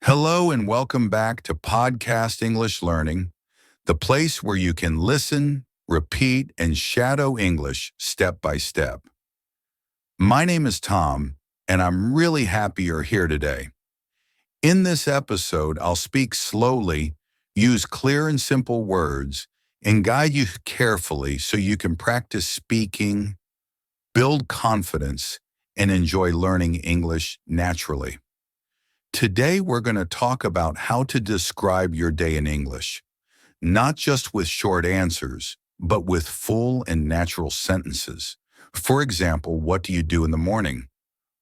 Hello and welcome back to Podcast English Learning, the place where you can listen, repeat, and shadow English step by step. My name is Tom, and I'm really happy you're here today. In this episode, I'll speak slowly, use clear and simple words, and guide you carefully so you can practice speaking, build confidence, and enjoy learning English naturally. Today, we're going to talk about how to describe your day in English, not just with short answers, but with full and natural sentences. For example, what do you do in the morning?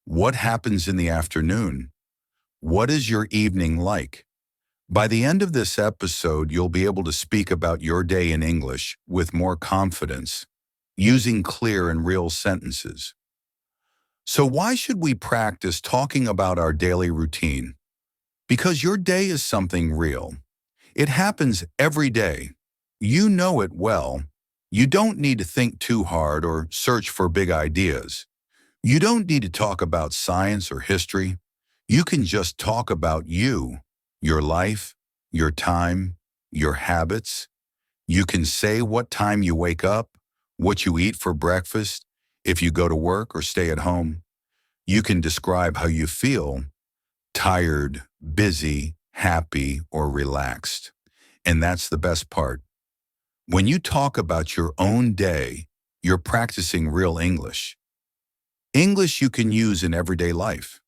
What happens in the afternoon? What is your evening like? By the end of this episode, you'll be able to speak about your day in English with more confidence, using clear and real sentences. So why should we practice talking about our daily routine? Because your day is something real. It happens every day. You know it well. You don't need to think too hard or search for big ideas. You don't need to talk about science or history. You can just talk about you, your life, your time, your habits. You can say what time you wake up, what you eat for breakfast, if you go to work or stay at home. You can describe how you feel, tired, busy, happy, or relaxed. And that's the best part. When you talk about your own day, you're practicing real English. English you can use in everyday life.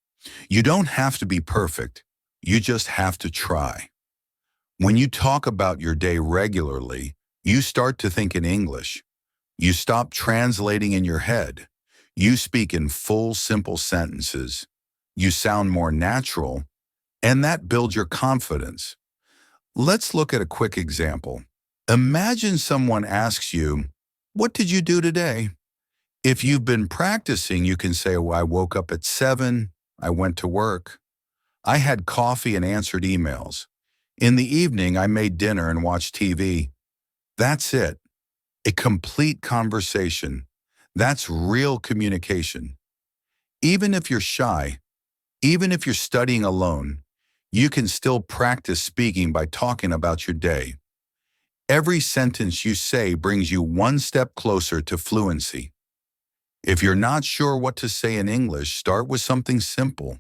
You don't have to be perfect. You just have to try. When you talk about your day regularly, you start to think in English. You stop translating in your head. You speak in full, simple sentences. You sound more natural, and that builds your confidence. Let's look at a quick example. Imagine someone asks you, "What did you do today?" If you've been practicing, you can say, "Well, I woke up at 7, I went to work. I had coffee and answered emails. In the evening, I made dinner and watched TV." That's it. A complete conversation. That's real communication. Even if you're shy, even if you're studying alone, you can still practice speaking by talking about your day. Every sentence you say brings you one step closer to fluency. If you're not sure what to say in English, start with something simple.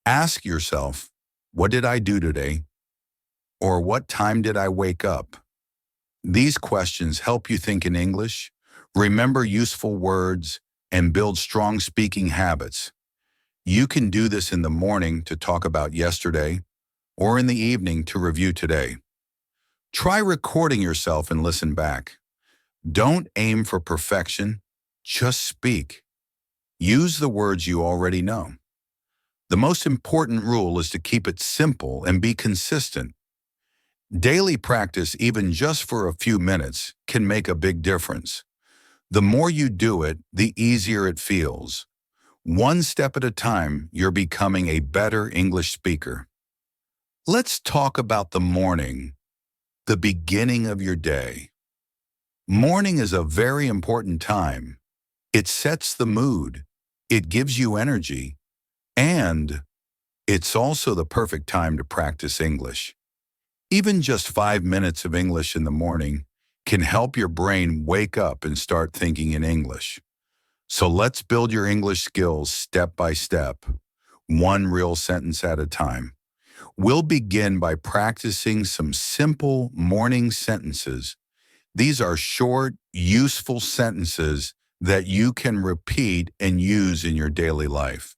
Ask yourself, "What did I do today?" Or "What time did I wake up?" These questions help you think in English, remember useful words, and build strong speaking habits. You can do this in the morning to talk about yesterday, or in the evening to review today. Try recording yourself and listen back. Don't aim for perfection, just speak. Use the words you already know. The most important rule is to keep it simple and be consistent. Daily practice, even just for a few minutes, can make a big difference. The more you do it, the easier it feels. One step at a time, you're becoming a better English speaker. Let's talk about the morning, the beginning of your day. Morning is a very important time. It sets the mood, it gives you energy, and it's also the perfect time to practice English. Even just 5 minutes of English in the morning can help your brain wake up and start thinking in English. So let's build your English skills step by step, one real sentence at a time. We'll begin by practicing some simple morning sentences. These are short, useful sentences that you can repeat and use in your daily life.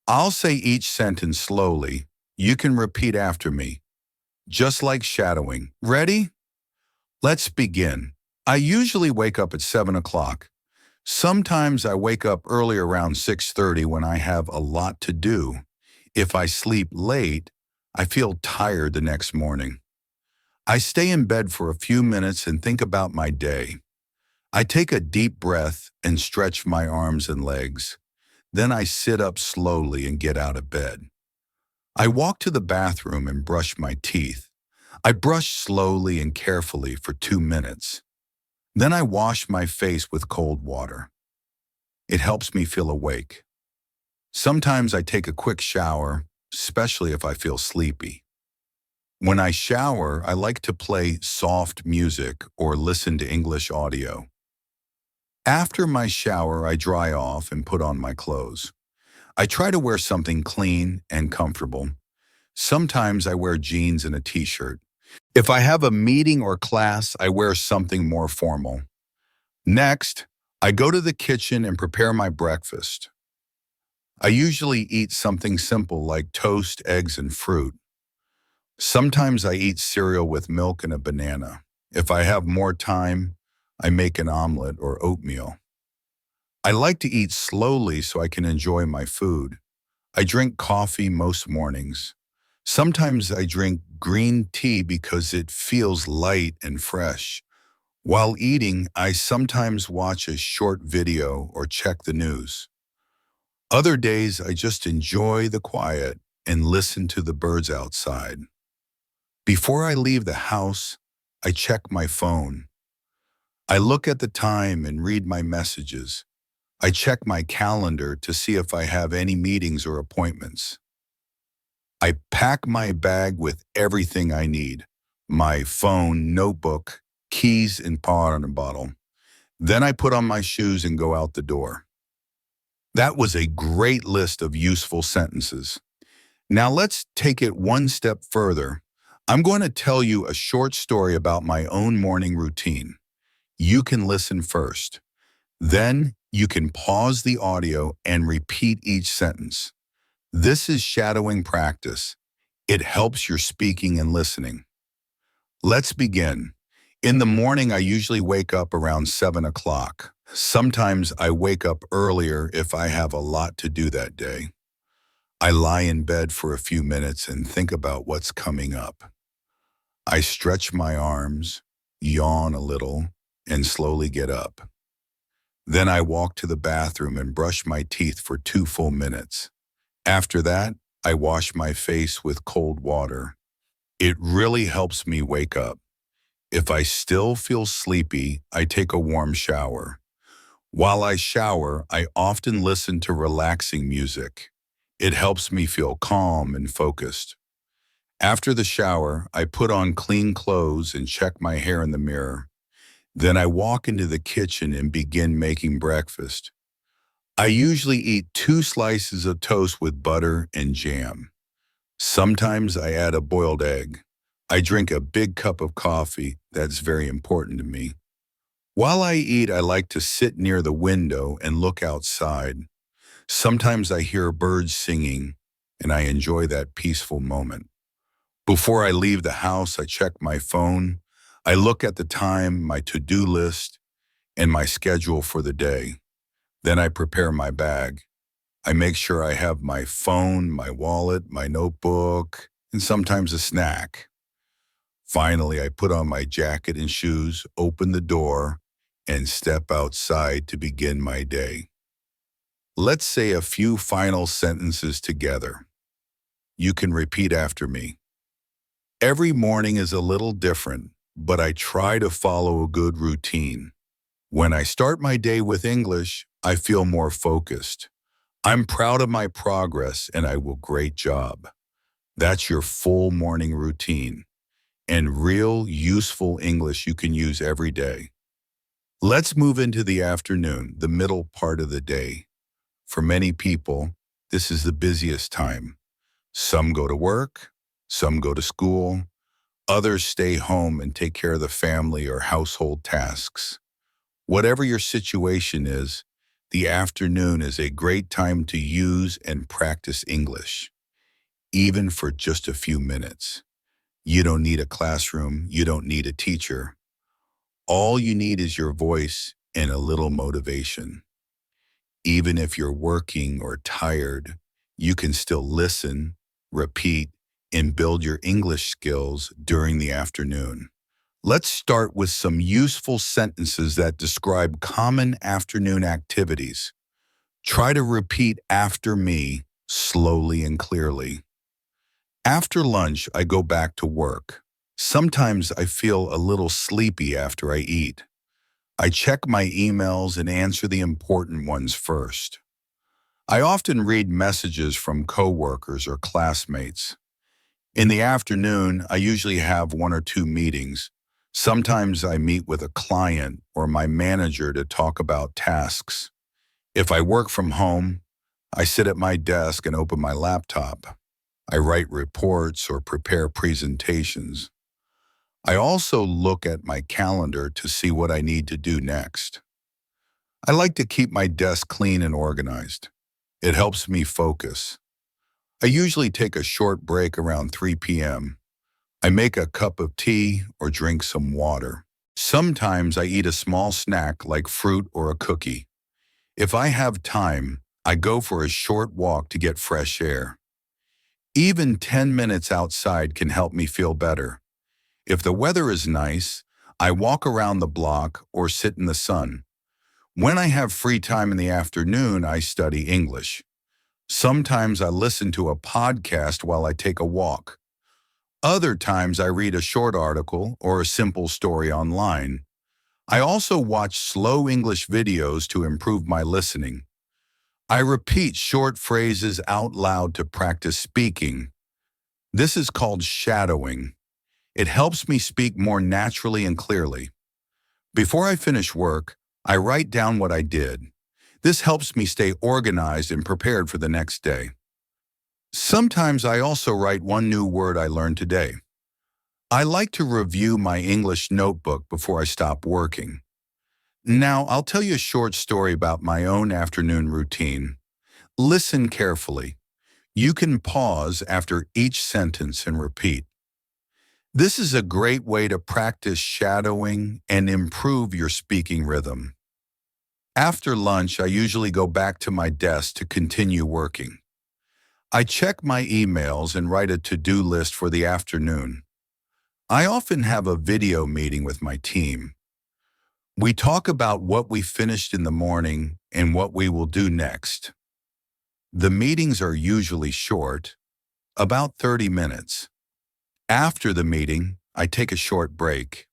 I'll say each sentence slowly. You can repeat after me, just like shadowing. Ready? Let's begin. I usually wake up at 7 o'clock. Sometimes I wake up early around 6:30 when I have a lot to do. If I sleep late, I feel tired the next morning. I stay in bed for a few minutes and think about my day. I take a deep breath and stretch my arms and legs. Then I sit up slowly and get out of bed. I walk to the bathroom and brush my teeth. I brush slowly and carefully for 2 minutes. Then I wash my face with cold water. It helps me feel awake. Sometimes I take a quick shower, especially if I feel sleepy. When I shower, I like to play soft music or listen to English audio. After my shower, I dry off and put on my clothes. I try to wear something clean and comfortable. Sometimes I wear jeans and a t-shirt. If I have a meeting or class, I wear something more formal. Next, I go to the kitchen and prepare my breakfast. I usually eat something simple like toast, eggs, and fruit. Sometimes I eat cereal with milk and a banana. If I have more time, I make an omelet or oatmeal. I like to eat slowly so I can enjoy my food. I drink coffee most mornings. Sometimes I drink green tea because it feels light and fresh. While eating, I sometimes watch a short video or check the news. Other days, I just enjoy the quiet and listen to the birds outside. Before I leave the house, I check my phone. I look at the time and read my messages. I check my calendar to see if I have any meetings or appointments. I pack my bag with everything I need: my phone, notebook, keys, and water bottle. Then I put on my shoes and go out the door. That was a great list of useful sentences. Now let's take it one step further. I'm going to tell you a short story about my own morning routine. You can listen first. Then you can pause the audio and repeat each sentence. This is shadowing practice. It helps your speaking and listening. Let's begin. In the morning, I usually wake up around 7 o'clock. Sometimes I wake up earlier if I have a lot to do that day. I lie in bed for a few minutes and think about what's coming up. I stretch my arms, yawn a little, and slowly get up. Then I walk to the bathroom and brush my teeth for 2 full minutes. After that, I wash my face with cold water. It really helps me wake up. If I still feel sleepy, I take a warm shower. While I shower, I often listen to relaxing music. It helps me feel calm and focused. After the shower, I put on clean clothes and check my hair in the mirror. Then I walk into the kitchen and begin making breakfast. I usually eat 2 slices of toast with butter and jam. Sometimes I add a boiled egg. I drink a big cup of coffee. That's very important to me. While I eat, I like to sit near the window and look outside. Sometimes I hear birds singing, and I enjoy that peaceful moment. Before I leave the house, I check my phone. I look at the time, my to-do list, and my schedule for the day. Then I prepare my bag. I make sure I have my phone, my wallet, my notebook, and sometimes a snack. Finally, I put on my jacket and shoes, open the door, and step outside to begin my day. Let's say a few final sentences together. You can repeat after me. Every morning is a little different, but I try to follow a good routine. When I start my day with English, I feel more focused. I'm proud of my progress and I will great job. That's your full morning routine and real useful English you can use every day. Let's move into the afternoon, the middle part of the day. For many people, this is the busiest time. Some go to work, some go to school, others stay home and take care of the family or household tasks. Whatever your situation is, the afternoon is a great time to use and practice English, even for just a few minutes. You don't need a classroom, you don't need a teacher. All you need is your voice and a little motivation. Even if you're working or tired, you can still listen, repeat, and build your English skills during the afternoon. Let's start with some useful sentences that describe common afternoon activities. Try to repeat after me slowly and clearly. After lunch, I go back to work. Sometimes I feel a little sleepy after I eat. I check my emails and answer the important ones first. I often read messages from coworkers or classmates. In the afternoon, I usually have one or two meetings. Sometimes I meet with a client or my manager to talk about tasks. If I work from home, I sit at my desk and open my laptop. I write reports or prepare presentations. I also look at my calendar to see what I need to do next. I like to keep my desk clean and organized. It helps me focus. I usually take a short break around 3 p.m. I make a cup of tea or drink some water. Sometimes I eat a small snack like fruit or a cookie. If I have time, I go for a short walk to get fresh air. Even 10 minutes outside can help me feel better. If the weather is nice, I walk around the block or sit in the sun. When I have free time in the afternoon, I study English. Sometimes I listen to a podcast while I take a walk. Other times I read a short article or a simple story online. I also watch slow English videos to improve my listening. I repeat short phrases out loud to practice speaking. This is called shadowing. It helps me speak more naturally and clearly. Before I finish work, I write down what I did. This helps me stay organized and prepared for the next day. Sometimes I also write one new word I learned today. I like to review my English notebook before I stop working. Now, I'll tell you a short story about my own afternoon routine. Listen carefully. You can pause after each sentence and repeat. This is a great way to practice shadowing and improve your speaking rhythm. After lunch, I usually go back to my desk to continue working. I check my emails and write a to-do list for the afternoon. I often have a video meeting with my team. We talk about what we finished in the morning and what we will do next. The meetings are usually short, about 30 minutes. After the meeting, I take a short break.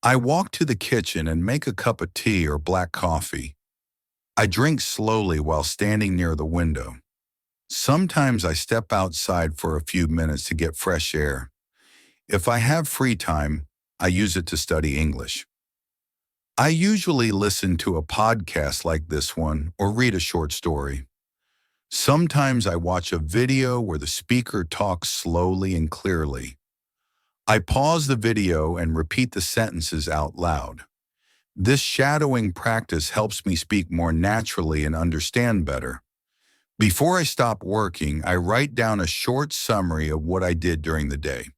I walk to the kitchen and make a cup of tea or black coffee. I drink slowly while standing near the window. Sometimes I step outside for a few minutes to get fresh air. If I have free time, I use it to study English. I usually listen to a podcast like this one or read a short story. Sometimes I watch a video where the speaker talks slowly and clearly. I pause the video and repeat the sentences out loud. This shadowing practice helps me speak more naturally and understand better. Before I stop working, I write down a short summary of what I did during the day.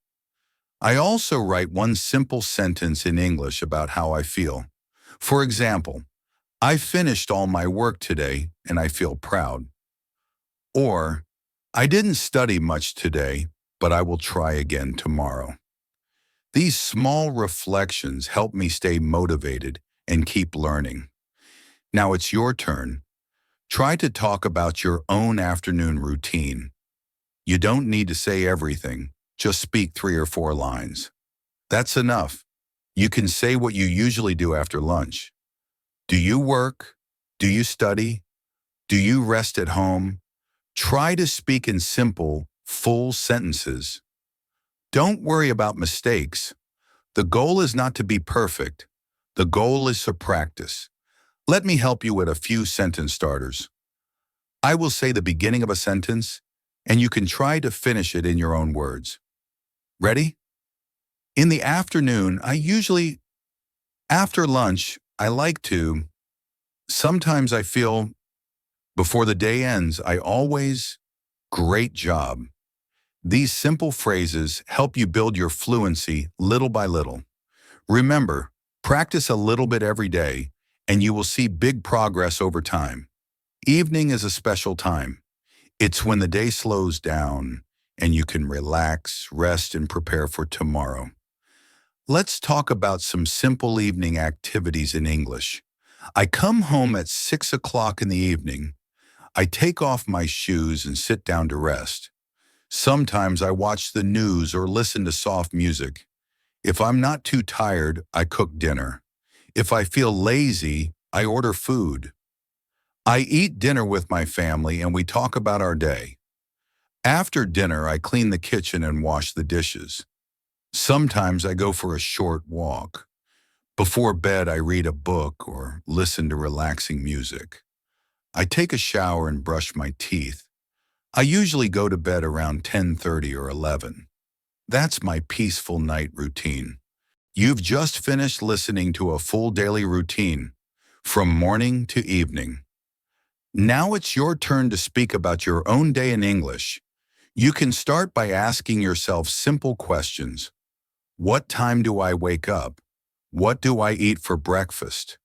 I also write one simple sentence in English about how I feel. For example, I finished all my work today and I feel proud. Or, I didn't study much today, but I will try again tomorrow. These small reflections help me stay motivated and keep learning. Now it's your turn. Try to talk about your own afternoon routine. You don't need to say everything, just speak 3 or 4 lines. That's enough. You can say what you usually do after lunch. Do you work? Do you study? Do you rest at home? Try to speak in simple, full sentences. Don't worry about mistakes. The goal is not to be perfect. The goal is to practice. Let me help you with a few sentence starters. I will say the beginning of a sentence, and you can try to finish it in your own words. Ready? In the afternoon, after lunch, sometimes I feel, before the day ends, great job. These simple phrases help you build your fluency little by little. Remember, practice a little bit every day, and you will see big progress over time. Evening is a special time. It's when the day slows down, and you can relax, rest, and prepare for tomorrow. Let's talk about some simple evening activities in English. I come home at 6 o'clock in the evening. I take off my shoes and sit down to rest. Sometimes I watch the news or listen to soft music. If I'm not too tired, I cook dinner. If I feel lazy, I order food. I eat dinner with my family and we talk about our day. After dinner, I clean the kitchen and wash the dishes. Sometimes I go for a short walk. Before bed, I read a book or listen to relaxing music. I take a shower and brush my teeth. I usually go to bed around 10:30 or 11. That's my peaceful night routine. You've just finished listening to a full daily routine, from morning to evening. Now it's your turn to speak about your own day in English. You can start by asking yourself simple questions. What time do I wake up? What do I eat for breakfast?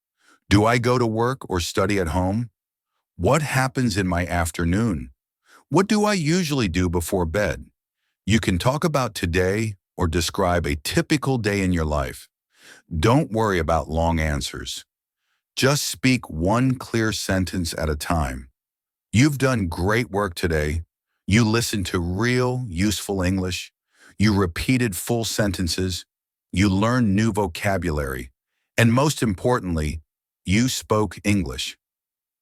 Do I go to work or study at home? What happens in my afternoon? What do I usually do before bed? You can talk about today or describe a typical day in your life. Don't worry about long answers. Just speak one clear sentence at a time. You've done great work today. You listened to real, useful English. You repeated full sentences. You learned new vocabulary. And most importantly, you spoke English.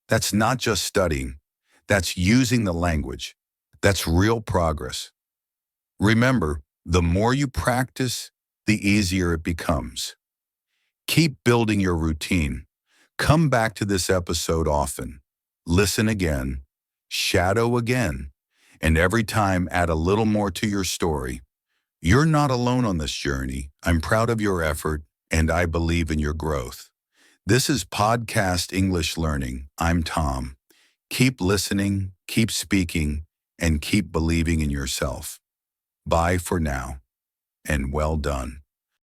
That's not just studying. That's using the language. That's real progress. Remember, the more you practice, the easier it becomes. Keep building your routine. Come back to this episode often. Listen again, shadow again, and every time add a little more to your story. You're not alone on this journey. I'm proud of your effort, and I believe in your growth. This is Podcast English Learning. I'm Tom. Keep listening, keep speaking, and keep believing in yourself. Bye for now, and well done.